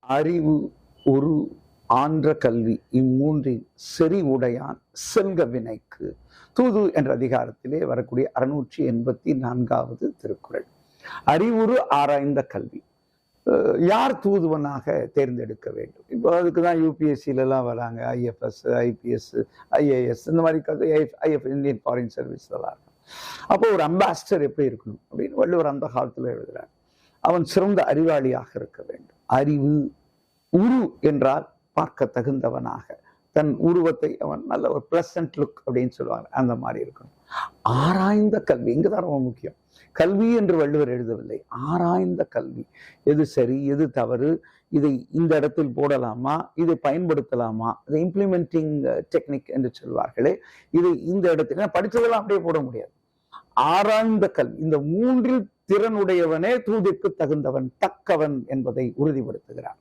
அறிவு ஒரு ஆன்ற கல்வி இம்மூன்றின் செறி உடையான் செல்க வினைக்கு. தூது என்ற அதிகாரத்திலே வரக்கூடிய 684வது திருக்குறள். அறிவுறு ஆராய்ந்த கல்வி. யார் தூதுவனாக தேர்ந்தெடுக்க வேண்டும்? இப்போ அதுக்குதான் யூபிஎஸ்சிலாம் வராங்க, ஐஎஃப்எஸ், ஐபிஎஸ், ஐஏஎஸ், இந்த மாதிரி இந்தியன் ஃபாரின் சர்வீஸ் எல்லாம் இருக்கும். அப்போ ஒரு அம்பாசிடர் எப்படி இருக்கணும் அப்படின்னு வள்ளுவர் அந்த காலத்துல எழுதுறார். அவன் சிறந்த அறிவாளியாக இருக்க வேண்டும். அறிவு உரு என்றால் பார்க்க தகுந்தவனாக, தன் உருவத்தை அவன் நல்ல ஒரு பிளசன்ட் லுக் அப்படின்னு சொல்லுவாங்க, அந்த மாதிரி இருக்கணும். ஆராய்ந்த கல்வி இங்கதான் ரொம்ப முக்கியம். கல்வி என்று வள்ளுவர் எழுதவில்லை, ஆராய்ந்த கல்வி. எது சரி, எது தவறு, இதை இந்த இடத்தில் போடலாமா, இதை பயன்படுத்தலாமா, இதை இம்ப்ளிமெண்டிங் டெக்னிக் என்று சொல்வார்களே, இதை இந்த இடத்துல படிச்சதெல்லாம் அப்படியே போட முடியாது. ஆராய்ந்த கல்வி, இந்த மூன்றில் திறனுடையவனே தூதிற்கு தகுந்தவன், தக்கவன் என்பதை உறுதிப்படுத்துகிறார்.